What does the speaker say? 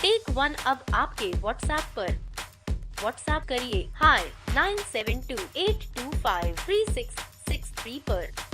Take one अब आपके WhatsApp पर। व्हाट्सएप करिए हाय 9728253663 पर।